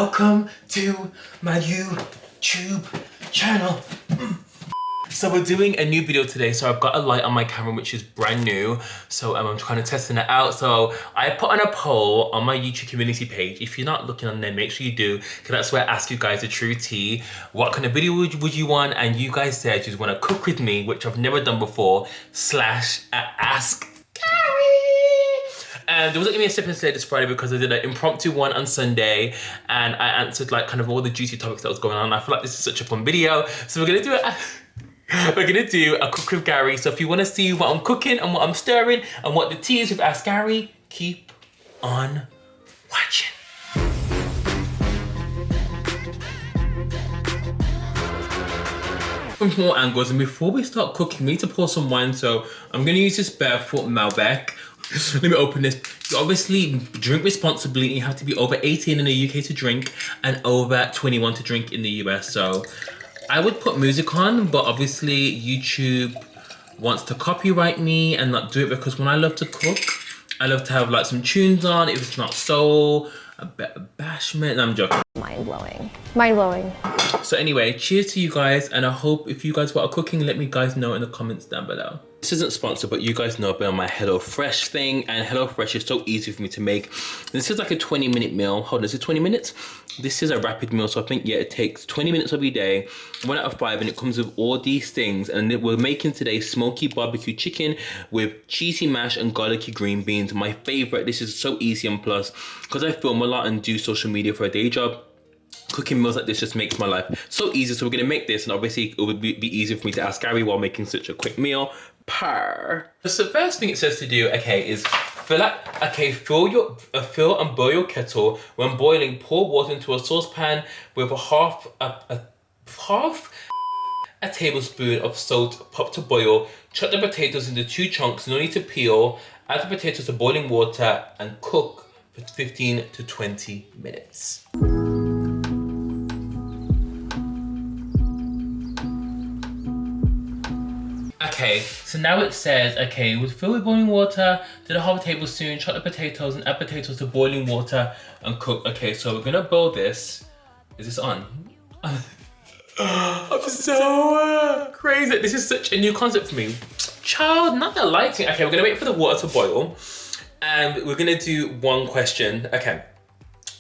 Welcome to my YouTube channel. So we're doing a new video today. So I've got a light on my camera, which is brand new. So I'm kind of testing it out. So I put on a poll on my YouTube community page. If you're not looking on there, make sure you do, because that's where I ask you guys the true tea. What kind of video would you want? And you guys said you just want to cook with me, which I've never done before, / ask Gary. And there wasn't gonna be a sip and slay this Friday because I did an impromptu one on Sunday and I answered like kind of all the juicy topics that was going on. I feel like this is such a fun video. So we're gonna do it. We're gonna do a cook with Gary. So if you wanna see what I'm cooking and what I'm stirring and what the tea is with Ask Gary, keep on watching. From more angles, and before we start cooking, we need to pour some wine. So I'm gonna use this Barefoot Malbec. Let me open this. You obviously drink responsibly. You have to be over 18 in the UK to drink and over 21 to drink in the US. So I would put music on, but obviously YouTube wants to copyright me and not do it, because when I love to cook, I love to have like some tunes on. If it's not soul, a bit of bashment. No, I'm joking. Mind blowing. Mind blowing. So anyway, cheers to you guys, and I hope if you guys want cooking, let me guys know in the comments down below. This isn't sponsored, but you guys know about my HelloFresh thing, and HelloFresh is so easy for me to make. This is like a 20-minute meal. Hold on, is it 20 minutes? This is a rapid meal, so I think, yeah, it takes 20 minutes of your day, 1 out of 5, and it comes with all these things. And we're making today smoky barbecue chicken with cheesy mash and garlicky green beans. My favorite. This is so easy, and plus, because I film a lot and do social media for a day job, cooking meals like this just makes my life so easy. So we're gonna make this, and obviously it would be easier for me to ask Gary while making such a quick meal. So the first thing it says to do, okay, is fill and boil your kettle. When boiling, pour water into a saucepan with half a tablespoon of salt. Pop to boil. Chop the potatoes into 2 chunks. No need to peel. Add the potatoes to boiling water and cook for 15 to 20 minutes. Okay, so now it says, okay, fill with boiling water, to the half a tablespoon, chop the potatoes and add potatoes to boiling water and cook. Okay, so we're gonna boil this. Is this on? I'm so crazy. This is such a new concept for me. Child, not the lighting. Okay, we're gonna wait for the water to boil and we're gonna do one question. Okay.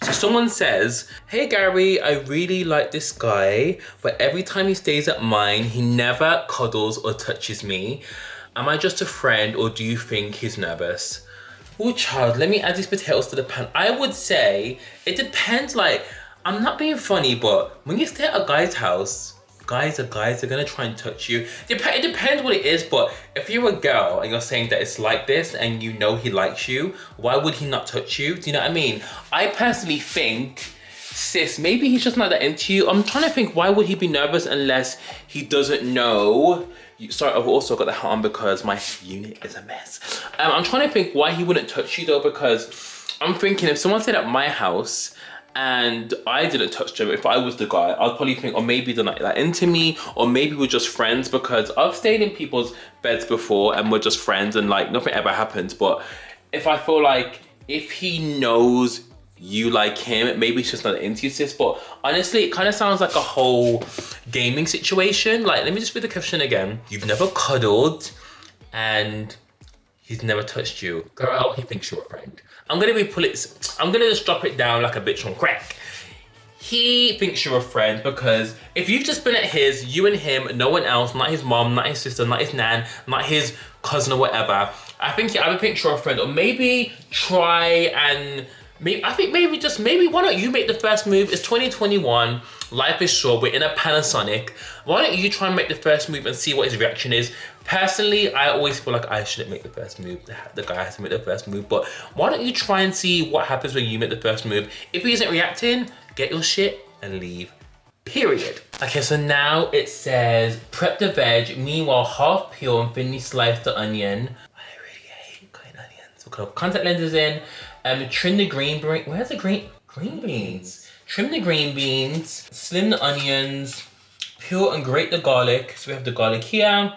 So someone says, hey Gary, I really like this guy, but every time he stays at mine, he never cuddles or touches me. Am I just a friend, or do you think he's nervous? Oh child, let me add these potatoes to the pan. I would say it depends. Like, I'm not being funny, but when you stay at a guy's house, guys, they're gonna try and touch you. It depends what it is, but if you're a girl and you're saying that it's like this and you know he likes you, why would he not touch you? Do you know what I mean? I personally think, sis, maybe he's just not that into you. I'm trying to think, why would he be nervous unless he doesn't know? Sorry, I've also got the hat on because my unit is a mess. I'm trying to think why he wouldn't touch you though, because I'm thinking if someone stayed at my house and I didn't touch them, if I was the guy, I'd probably think, or maybe they're not that into me, or maybe we're just friends, because I've stayed in people's beds before and we're just friends and like nothing ever happens. But if I feel like if he knows you like him, maybe it's just not into you, sis. But honestly, it kind of sounds like a whole gaming situation. Like, let me just read the question again. You've never cuddled and he's never touched you. Girl, he thinks you're a friend. I'm gonna just drop it down like a bitch on crack. He thinks you're a friend because if you've just been at his, you and him, no one else, not his mom, not his sister, not his nan, not his cousin or whatever, I would think you're a friend. Or maybe try and, maybe why don't you make the first move? It's 2021, life is short, we're in a Panasonic. Why don't you try and make the first move and see what his reaction is? Personally, I always feel like I shouldn't make the first move. The guy has to make the first move. But why don't you try and see what happens when you make the first move? If he isn't reacting, get your shit and leave. Period. Okay, so now it says, prep the veg. Meanwhile, half peel and thinly slice the onion. I really hate cutting onions. We'll put contact lenses in. Trim the green beans. Where's the green beans? Trim the green beans. Slim the onions. Peel and grate the garlic. So we have the garlic here.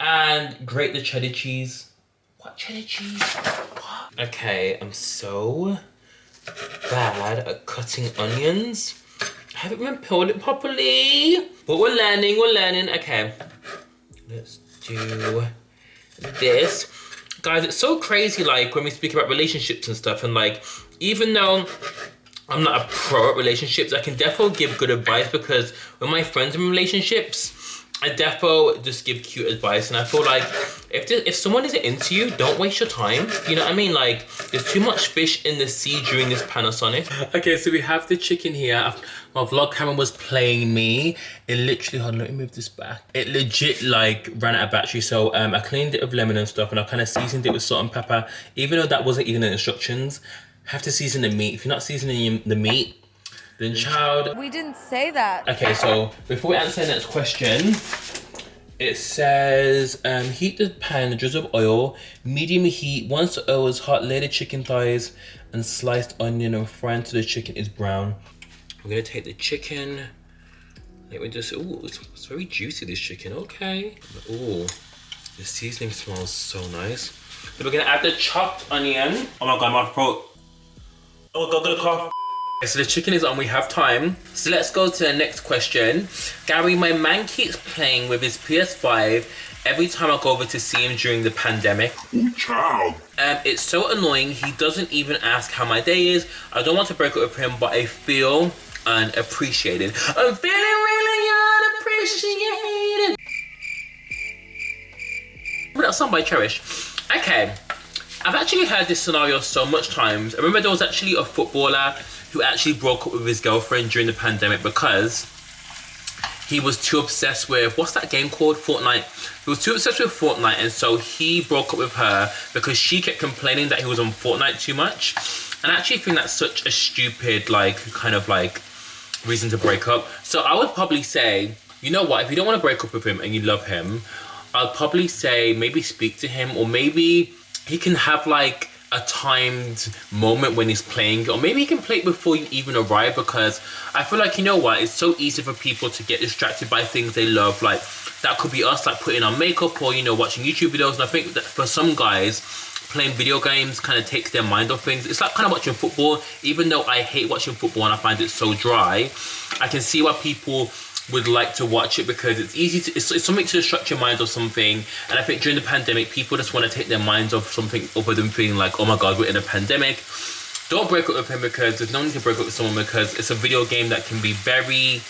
And grate the cheddar cheese. What cheddar cheese? What? Okay, I'm so bad at cutting onions. I haven't been peeled it properly. But we're learning, Okay, let's do this. Guys, it's so crazy, like, when we speak about relationships and stuff, and like, even though I'm not a pro at relationships, I can definitely give good advice, because when my friends in relationships, I defo just give cute advice. And I feel like if someone isn't into you, don't waste your time. You know what I mean? Like, there's too much fish in the sea during this Panasonic. Okay, so we have the chicken here. My vlog camera was playing me. It literally, hold on, let me move this back. It legit like ran out of battery. So I cleaned it with lemon and stuff, and I kind of seasoned it with salt and pepper. Even though that wasn't even in the instructions, have to season the meat. If you're not seasoning the meat, then child. We didn't say that. Okay, so before we answer the next question, it says, heat the pan, drizzle of oil, medium heat. Once the oil is hot, lay the chicken thighs and sliced onion and fry until the chicken is brown. We're gonna take the chicken. Let me just, ooh, it's very juicy, this chicken, okay. Ooh, the seasoning smells so nice. Then we're gonna add the chopped onion. Oh my God, my throat. Oh my God, I'm gonna cough. So the chicken is on, we have time. So let's go to the next question. Gary, my man keeps playing with his PS5 every time I go over to see him during the pandemic. Child. It's so annoying, he doesn't even ask how my day is. I don't want to break up with him, but I feel unappreciated. I'm feeling really unappreciated. That song by Cherish. Okay, I've actually heard this scenario so much times. I remember there was actually a footballer who actually broke up with his girlfriend during the pandemic because he was too obsessed with, what's that game called? Fortnite. He was too obsessed with Fortnite, and so he broke up with her because she kept complaining that he was on Fortnite too much. And I actually think that's such a stupid, like, kind of like reason to break up. So I would probably say, you know what, if you don't want to break up with him and you love him, I'll probably say maybe speak to him, or maybe he can have like a timed moment when he's playing, or maybe he can play it before you even arrive, because I feel like, you know what, it's so easy for people to get distracted by things they love. Like, that could be us, like putting on makeup, or, you know, watching YouTube videos. And I think that for some guys, playing video games kind of takes their mind off things. It's like kind of watching football. Even though I hate watching football and I find it so dry, I can see why people would like to watch it, because it's easy to, it's something to distract your mind of something. And I think during the pandemic, people just want to take their minds off something other than feeling like, oh my God, we're in a pandemic. Don't break up with him, because there's no need to break up with someone, because it's a video game that can be very,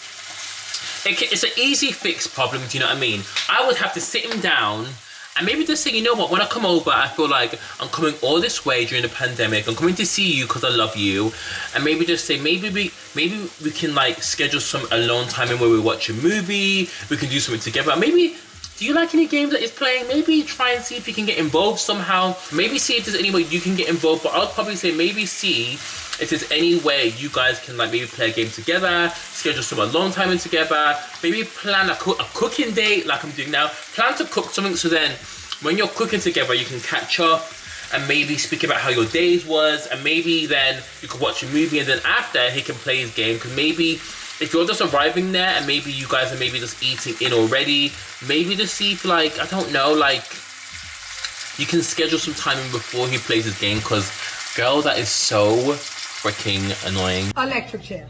it's an easy fix problem, do you know what I mean? I would have to sit him down and maybe just say, you know what, when I come over, I feel like I'm coming all this way during the pandemic. I'm coming to see you because I love you. And maybe just say, maybe we can like schedule some alone time in where we watch a movie. We can do something together. Maybe, do you like any games that he's playing? Maybe try and see if you can get involved somehow. Maybe see if there's any way you can get involved. But I'll probably say maybe see if there's any way you guys can like maybe play a game together, schedule some alone time in together, maybe plan a cooking date like I'm doing now. Plan to cook something, so then when you're cooking together you can catch up and maybe speak about how your days was, and maybe then you could watch a movie, and then after he can play his game. Because maybe if you're just arriving there and maybe you guys are maybe just eating in already, maybe just see if like, I don't know, like you can schedule some time in before he plays his game, because girl, that is so freaking annoying. Electric chair.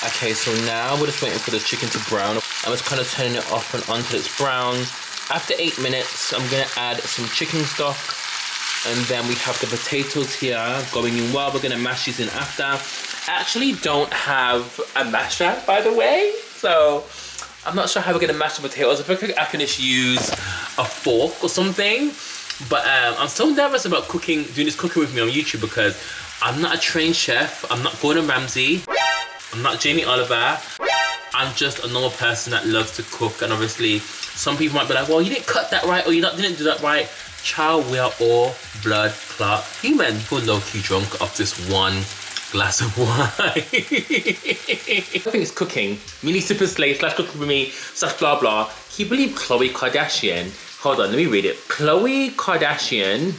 Okay, so now we're just waiting for the chicken to brown. I'm just kind of turning it off and on till it's brown. After 8 minutes, I'm gonna add some chicken stock, and then we have the potatoes here going in well. We're gonna mash these in after. I actually don't have a masher, by the way, so I'm not sure how we're gonna mash the potatoes. I think I can just use a fork or something. But I'm so nervous about doing this cooking with me on YouTube, because I'm not a trained chef. I'm not Gordon Ramsay. I'm not Jamie Oliver. I'm just a normal person that loves to cook. And obviously, some people might be like, well, you didn't cut that right, or you didn't do that right. Child, we are all blood clot human. We're low-key drunk off this one glass of wine. I think it's cooking. Mini super slave / cooking with me / blah blah. Can you believe Khloe Kardashian? Hold on, let me read it. Khloe Kardashian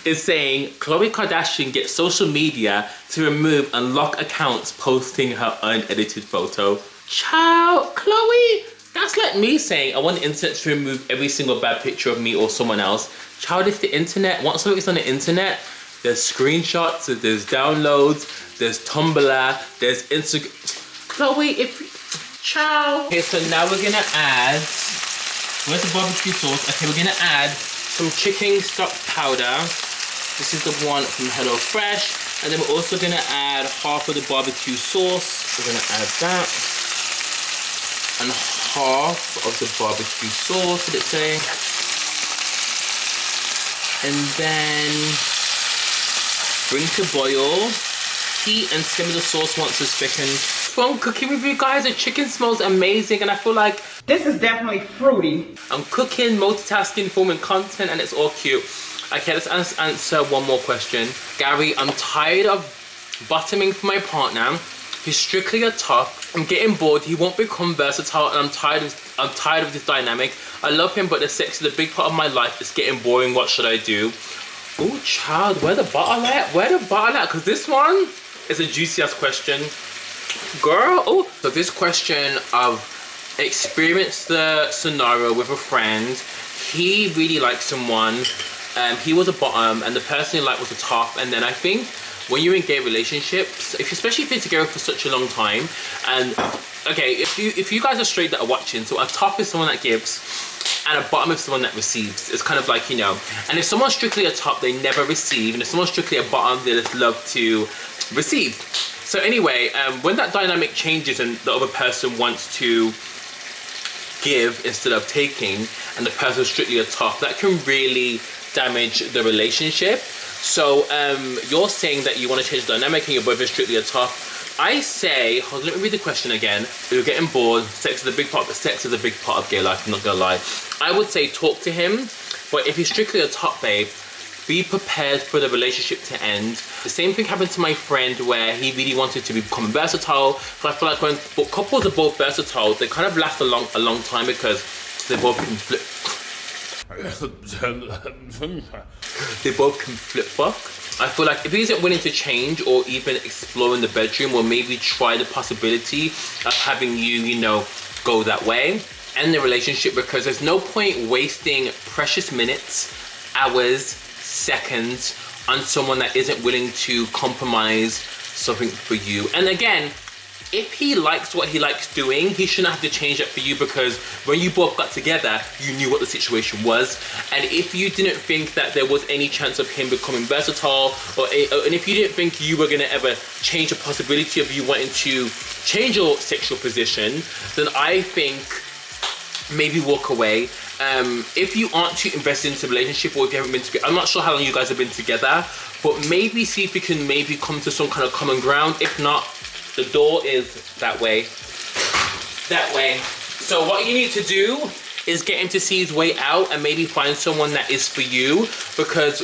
is saying Khloe Kardashian gets social media to remove and lock accounts posting her unedited photo. Child, Khloe, that's like me saying I want the internet to remove every single bad picture of me or someone else. Child, if the internet, once something's on the internet, There's screenshots, there's downloads, there's Tumblr, there's Instagram. No, wait, ciao. Okay, so now we're gonna add, where's the barbecue sauce? Okay, we're gonna add some chicken stock powder. This is the one from HelloFresh. And then we're also gonna add half of the barbecue sauce. We're gonna add that. And half of the barbecue sauce, did it say? And then bring to boil. Heat and simmer the sauce once it's thickened. From cooking with you guys, the chicken smells amazing and I feel like this is definitely fruity. I'm cooking, multitasking, filming content, and it's all cute. Okay, let's answer one more question. Gary, I'm tired of bottoming for my partner. He's strictly a top. I'm getting bored. He won't become versatile, and I'm tired of this dynamic. I love him, but the sex is a big part of my life. It's getting boring. What should I do? Oh, child, where the butter at? Where the butter at? Because this one is a juicy ass question, girl. Oh, so this question of experienced the scenario with a friend. He really liked someone. He was a bottom and the person he liked was a top, and then I think when you're in gay relationships, especially if you're together for such a long time, and okay, if you guys are straight that are watching, so a top is someone that gives and a bottom is someone that receives. It's kind of like, you know, and if someone's strictly a top, they never receive, and if someone's strictly a bottom, they just love to receive. So anyway, when that dynamic changes and the other person wants to give instead of taking, and the person's strictly a top, that can really damage the relationship. So you're saying that you want to change the dynamic and your boyfriend's strictly a top. I say, hold on, let me read the question again. You're getting bored, sex is a big part, but sex is a big part of gay life, I'm not gonna lie. I would say talk to him, but if he's strictly a top, babe, be prepared for the relationship to end. The same thing happened to my friend where he really wanted to become versatile. So I feel like when couples are both versatile, they kind of last a long time because they both can flip. They both can flip-flop. I feel like if he isn't willing to change or even explore in the bedroom, or maybe try the possibility of having you know, go that way, end the relationship, because there's no point wasting precious minutes, hours, seconds on someone that isn't willing to compromise something for you. And again, if he likes what he likes doing, he shouldn't have to change that for you, because when you both got together, you knew what the situation was. And if you didn't think that there was any chance of him becoming versatile, and if you didn't think you were gonna ever change the possibility of you wanting to change your sexual position, then I think maybe walk away. If you aren't too invested into a relationship, or if you haven't been together, I'm not sure how long you guys have been together, but maybe see if you can maybe come to some kind of common ground. If not, the door is that way. That way. So what you need to do is get him to see his way out and maybe find someone that is for you, because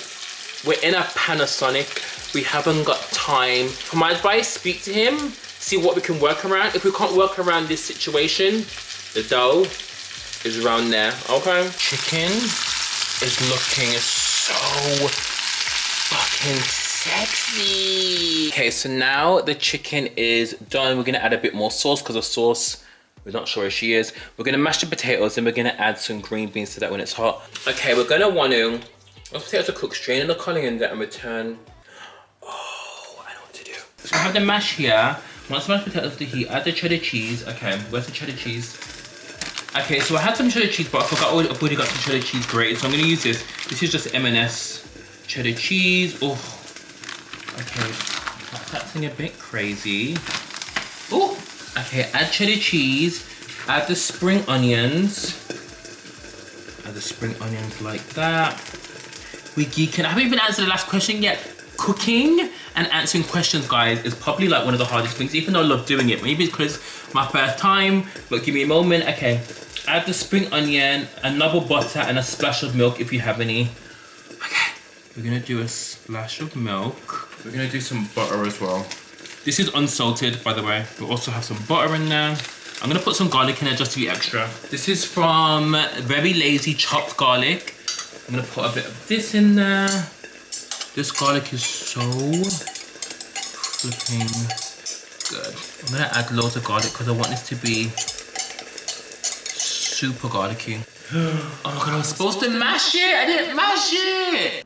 we're in a Panasonic. We haven't got time. For my advice, speak to him, see what we can work around. If we can't work around this situation, the dough is around there, okay? Chicken is looking so fucking sexy. Okay, so now the chicken is done. We're gonna add a bit more sauce, because the sauce, we're not sure where she is. We're gonna mash the potatoes, and we're gonna add some green beans so that when it's hot. Okay, we're gonna want to, once potatoes are cooked, strain the colander and return. Oh, I know what to do. So we have the mash here. Once the mashed potatoes to heat, add the cheddar cheese. Okay, where's the cheddar cheese? Okay, so I had some cheddar cheese, but I forgot I've already got some cheddar cheese grated, so I'm gonna use this. This is just M&S cheddar cheese. Oh, okay, that's a bit crazy. Oh, okay, add cheddar cheese, add the spring onions. Add the spring onions like that. We geeking. I haven't even answered the last question yet. Cooking and answering questions, guys, is probably like one of the hardest things, even though I love doing it. Maybe it's because my first time, but give me a moment. Okay, add the spring onion, another butter, and a splash of milk if you have any. Okay, we're gonna do a splash of milk. We're gonna do some butter as well. This is unsalted, by the way. We'll also have some butter in there. I'm gonna put some garlic in there just to be extra. This is from Very Lazy chopped garlic. I'm gonna put a bit of this in there. This garlic is so flipping good. I'm gonna add loads of garlic because I want this to be super garlicky. Oh my god, I was supposed to mash it! I didn't mash it!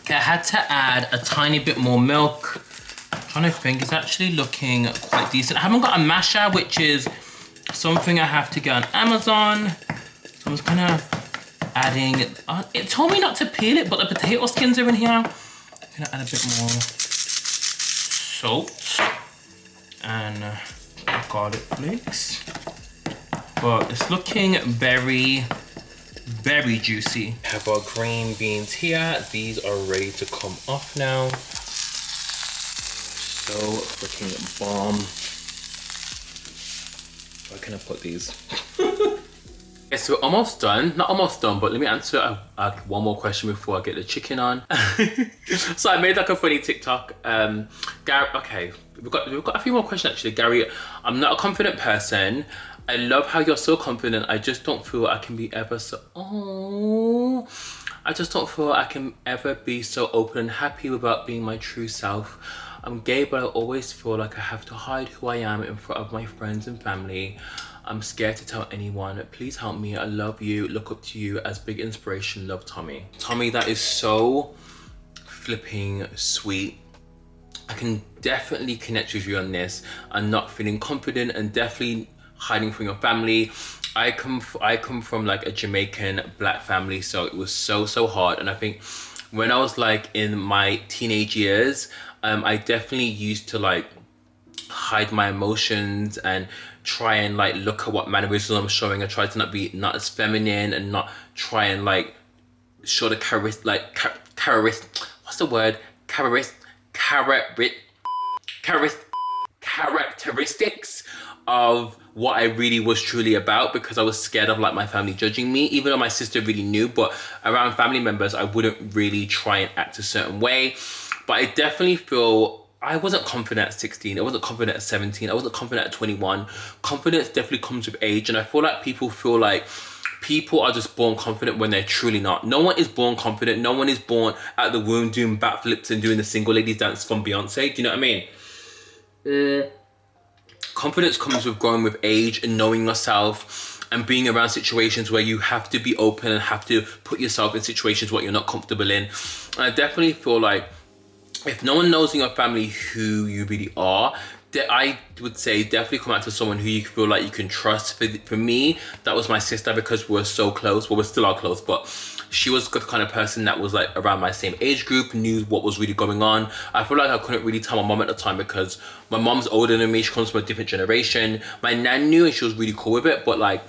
Okay, I had to add a tiny bit more milk. I'm trying to think, it's actually looking quite decent. I haven't got a masher, which is something I have to get on Amazon. So I'm just kind of adding, it told me not to peel it, but the potato skins are in here. I'm gonna add a bit more salt and garlic flakes. But it's looking very, very juicy. I have our green beans here. These are ready to come off now. So freaking bomb. Where can I put these? Okay, so we're almost done. Not almost done, but let me answer one more question before I get the chicken on. So I made like a funny TikTok. Gary, okay, we've got a few more questions actually. Gary, I'm not a confident person. I love how you're so confident. I just don't feel I can be ever so. Oh, I just don't feel I can ever be so open and happy without being my true self. I'm gay, but I always feel like I have to hide who I am in front of my friends and family. I'm scared to tell anyone. Please help me. I love you. Look up to you as big inspiration. Love, Tommy. Tommy, that is so flipping sweet. I can definitely connect with you on this. I'm not feeling confident and definitely hiding from your family. I come from like a Jamaican black family, so it was so hard. And I think when I was like in my teenage years, I definitely used to like hide my emotions and try and like look at what mannerisms I'm showing. I try to not as feminine and not try and like show the characteristics of what I really was truly about, because I was scared of like my family judging me, even though my sister really knew. But around family members, I wouldn't really try and act a certain way. But I definitely feel I wasn't confident at 16. I wasn't confident at 17. I wasn't confident at 21. Confidence definitely comes with age. And I feel like people feel like people are just born confident when they're truly not. No one is born confident. No one is born at the womb doing backflips and doing the single ladies dance from Beyonce. Do you know what I mean? Confidence comes with growing with age and knowing yourself and being around situations where you have to be open and have to put yourself in situations what you're not comfortable in. And I definitely feel like if no one knows in your family who you really are, I would say definitely come out to someone who you feel like you can trust. For me, that was my sister, because we're so close. Well, we still are close, but she was the kind of person that was like around my same age group, knew what was really going on. I feel like I couldn't really tell my mom at the time because my mom's older than me. She comes from a different generation. My nan knew and she was really cool with it, but like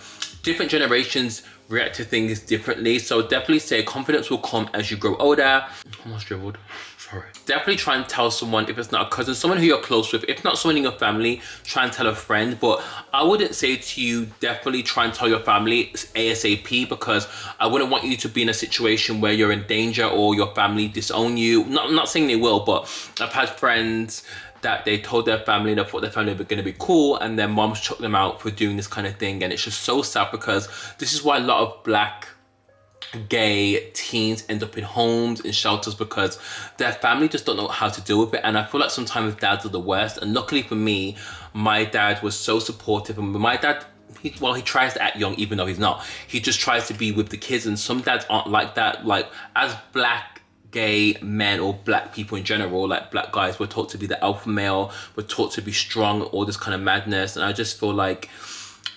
different generations react to things differently. So definitely say confidence will come as you grow older. Almost dribbled. Sorry. Definitely try and tell someone, if it's not a cousin, someone who you're close with. If not someone in your family, try and tell a friend. But I wouldn't say to you, definitely try and tell your family ASAP, because I wouldn't want you to be in a situation where you're in danger or your family disown you. I'm not saying they will, but I've had friends that they told their family and they thought their family were going to be cool, and their moms took them out for doing this kind of thing. And it's just so sad, because this is why a lot of black gay teens end up in homes and shelters, because their family just don't know how to deal with it. And I feel like sometimes dads are the worst. And luckily for me, my dad was so supportive. And my dad, he tries to act young even though he's not. He just tries to be with the kids. And some dads aren't like that. Like, as black gay men or black people in general, like black guys, we're taught to be the alpha male, we're taught to be strong, all this kind of madness. And I just feel like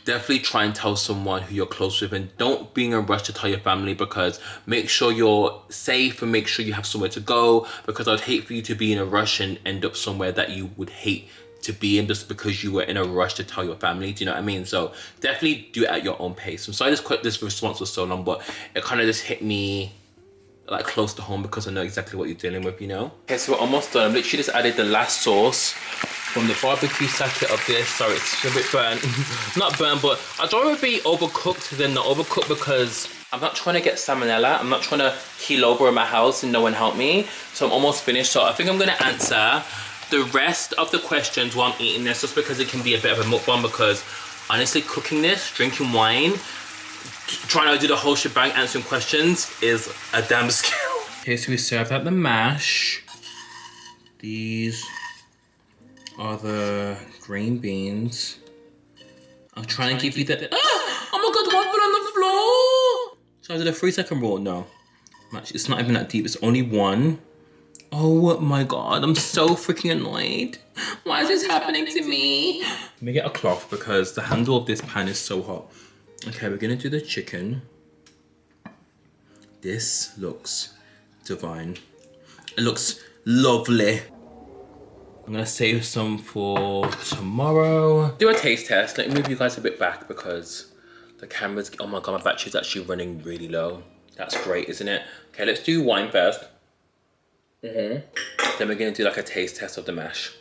definitely try and tell someone who you're close with, and don't be in a rush to tell your family, because make sure you're safe and make sure you have somewhere to go, because I'd hate for you to be in a rush and end up somewhere that you would hate to be in just because you were in a rush to tell your family. Do you know what I mean? So definitely do it at your own pace. I'm sorry this response was so long, but it kind of just hit me like close to home, because I know exactly what you're dealing with, you know? Okay, so we're almost done. I've literally just added the last sauce from the barbecue sachet of this. Sorry, it's a bit burnt. Not burnt, but I'd rather be overcooked than not overcooked, because I'm not trying to get salmonella. I'm not trying to keel over in my house and no one help me. So I'm almost finished. So I think I'm gonna answer the rest of the questions while I'm eating this, just because it can be a bit of a mukbang, because honestly, cooking this, drinking wine, trying to do the whole shebang, answering questions is a damn skill. Okay, so we served out the mash. These are the green beans. I'll try and give you that. Oh my god, one fell on the floor! So I did a 3-second rule? No. Actually, it's not even that deep, it's only one. Oh my god, I'm so freaking annoyed. Why is this happening to me? Let me get a cloth because the handle of this pan is so hot. Okay, we're gonna do the chicken. This looks divine. It looks lovely. I'm gonna save some for tomorrow. Do a taste test. Let me move you guys a bit back because the camera's, oh my god, my battery's actually running really low. That's great, isn't it? Okay, let's do wine first. Then we're gonna do like a taste test of the mash.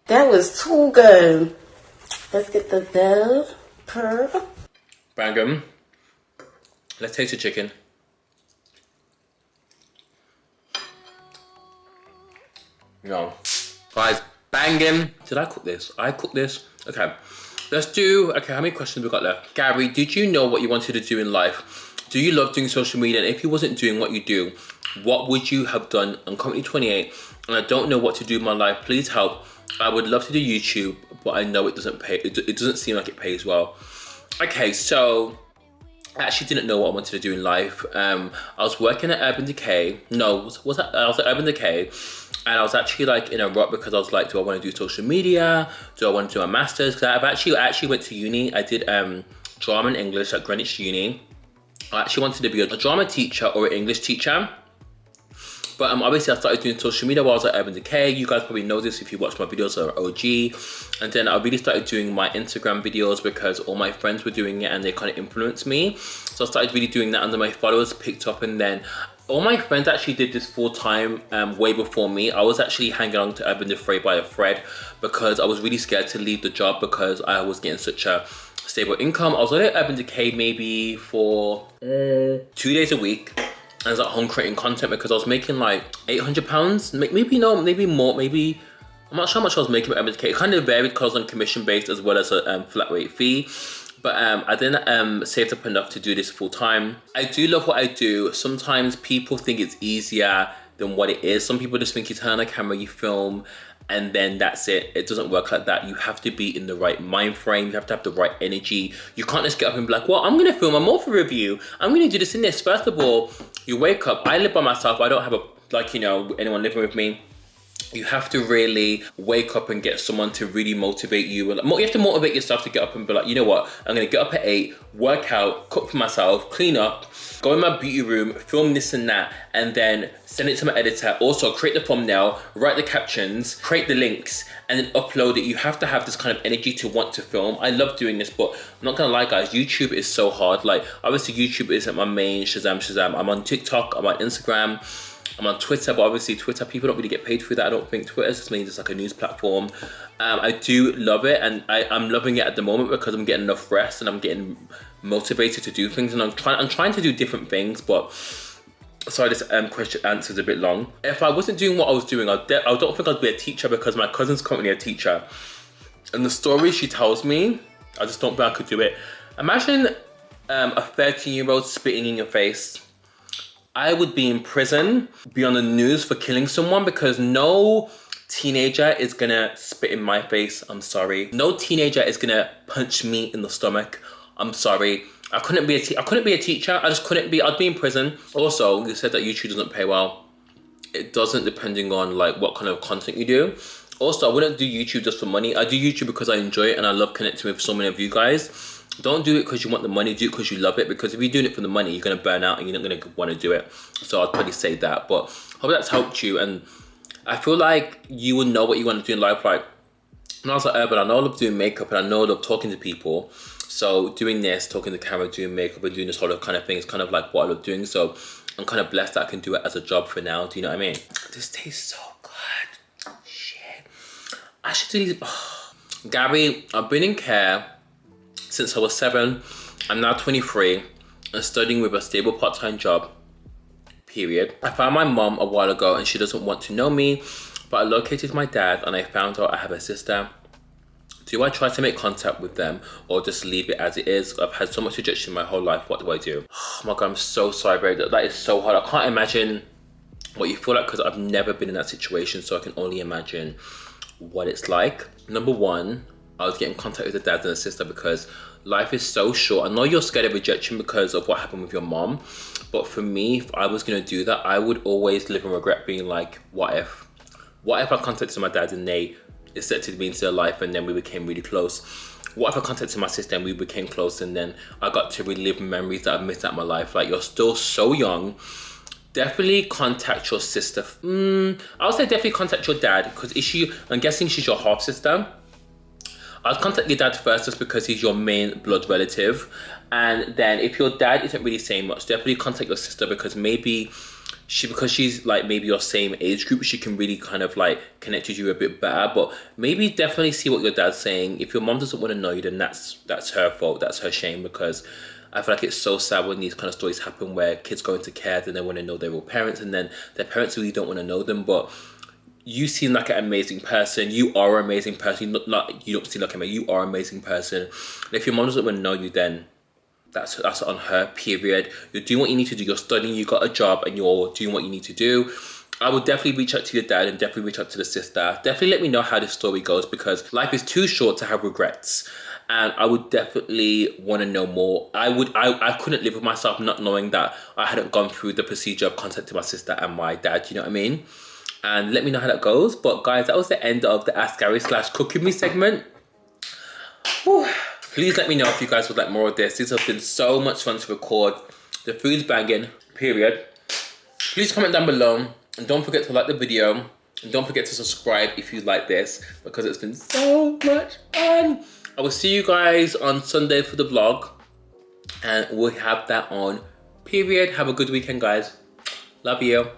That was too good. Let's get the bell pepper. Bangum. Let's taste the chicken. No. Guys, banging. Did I cook this? I cooked this? Okay. Let's do, okay, how many questions we got left? Gary, did you know what you wanted to do in life? Do you love doing social media? And if you wasn't doing what you do, what would you have done? I'm currently 28 and I don't know what to do in my life. Please help. I would love to do YouTube, but I know it doesn't pay. It doesn't seem like it pays well. Okay, so I actually didn't know what I wanted to do in life. I was working at Urban Decay. I was at Urban Decay, and I was actually like in a rut because I was like, do I want to do social media? Do I want to do a master's? Because I actually went to uni. I did drama and English at Greenwich Uni. I actually wanted to be a drama teacher or an English teacher. But obviously I started doing social media while I was at Urban Decay. You guys probably know this if you watch my videos or OG. And then I really started doing my Instagram videos because all my friends were doing it and they kind of influenced me. So I started really doing that and then my followers picked up, and then all my friends actually did this full time way before me. I was actually hanging on to Urban Decay by a thread because I was really scared to leave the job because I was getting such a stable income. I was at Urban Decay maybe for 2 days a week. I was at home creating content because I was making like £800. Maybe more, maybe, I'm not sure how much I was making at Urban Decay. It kind of varied because I was on commission based as well as a flat rate fee. But I then saved up enough to do this full time. I do love what I do. Sometimes people think it's easier than what it is. Some people just think you turn on a camera, you film, and then that's it. It doesn't work like that. You have to be in the right mind frame. You have to have the right energy. You can't just get up and be like, well, I'm gonna film a morph review. I'm gonna do this and this. First of all, you wake up. I live by myself. I don't have anyone living with me. You have to really wake up and get someone to really motivate you. You have to motivate yourself to get up and be like, you know what? I'm gonna get up at 8, work out, cook for myself, clean up, go in my beauty room, film this and that, and then send it to my editor. Also create the thumbnail, write the captions, create the links, and then upload it. You have to have this kind of energy to want to film. I love doing this, but I'm not gonna lie guys, YouTube is so hard. Like obviously YouTube isn't my main Shazam. I'm on TikTok, I'm on Instagram, I'm on Twitter, but obviously Twitter, people don't really get paid for that. I don't think Twitter's just mainly just like a news platform. I do love it, and I'm loving it at the moment because I'm getting enough rest and I'm getting motivated to do things, and I'm trying to do different things. But sorry, this question answer's a bit long. If I wasn't doing what I was doing, I don't think I'd be a teacher because my cousin's currently a teacher, and the story she tells me, I just don't think I could do it. Imagine a 13-year-old spitting in your face. I would be in prison, be on the news for killing someone, because no teenager is gonna spit in my face. I'm sorry. No teenager is gonna punch me in the stomach. I'm sorry. I couldn't be a teacher. I just couldn't be. I'd be in prison. Also, you said that YouTube doesn't pay well. It doesn't, depending on like what kind of content you do. Also, I wouldn't do YouTube just for money. I do YouTube because I enjoy it and I love connecting with so many of you guys. Don't do it because you want the money, do it because you love it, because if you're doing it for the money, you're going to burn out and you're not going to want to do it. So I'd probably say that, but hope that's helped you. And I feel like you will know what you want to do in life. Like when I was at Urban, I know I love doing makeup and I know I love talking to people. So doing this, talking to the camera, doing makeup and doing this whole kind of thing is kind of like what I love doing. So I'm kind of blessed that I can do it as a job for now. Do you know what I mean? This tastes so good. Shit. I should do these. Oh. Gary, I've been in care since I was 7. I'm now 23 and studying with a stable part-time job, period. I found my mom a while ago and she doesn't want to know me, but I located my dad and I found out I have a sister. Do I try to make contact with them or just leave it as it is? I've had so much rejection my whole life. What do I do? Oh my God, I'm so sorry, babe. That is so hard. I can't imagine what you feel like because I've never been in that situation, so I can only imagine what it's like. Number one, I was getting in contact with the dad and the sister because life is so short. I know you're scared of rejection because of what happened with your mom, but for me, if I was gonna do that, I would always live in regret, being like, what if? What if I contacted my dad and they accepted me into their life and then we became really close? What if I contacted my sister and we became close and then I got to relive memories that I've missed out of my life? Like, you're still so young. Definitely contact your sister. I would say definitely contact your dad, because I'm guessing she's your half sister. I'd contact your dad first just because he's your main blood relative. And then if your dad isn't really saying much, definitely contact your sister, because maybe because she's like maybe your same age group, she can really kind of like connect with you a bit better. But maybe definitely see what your dad's saying. If your mom doesn't want to know you, then that's her fault, that's her shame, because I feel like it's so sad when these kind of stories happen where kids go into care and they want to know their real parents, and then their parents really don't want to know them. But you seem like an amazing person. You are an amazing person. You don't seem like you are an amazing person. And if your mom doesn't want to know you, then that's on her, period. You're doing what you need to do. You're studying, you got a job, and you're doing what you need to do. I would definitely reach out to your dad and definitely reach out to the sister. Definitely let me know how this story goes, because life is too short to have regrets. And I would definitely want to know more. I couldn't live with myself not knowing that I hadn't gone through the procedure of contacting my sister and my dad, you know what I mean? And let me know how that goes. But guys, that was the end of the Ask Gary / Cook With Me segment. Whew. Please let me know if you guys would like more of this. This has been so much fun to record. The food's banging, period. Please comment down below. And don't forget to like the video. And don't forget to subscribe if you like this, because it's been so much fun. I will see you guys on Sunday for the vlog. And we'll have that on, period. Have a good weekend, guys. Love you.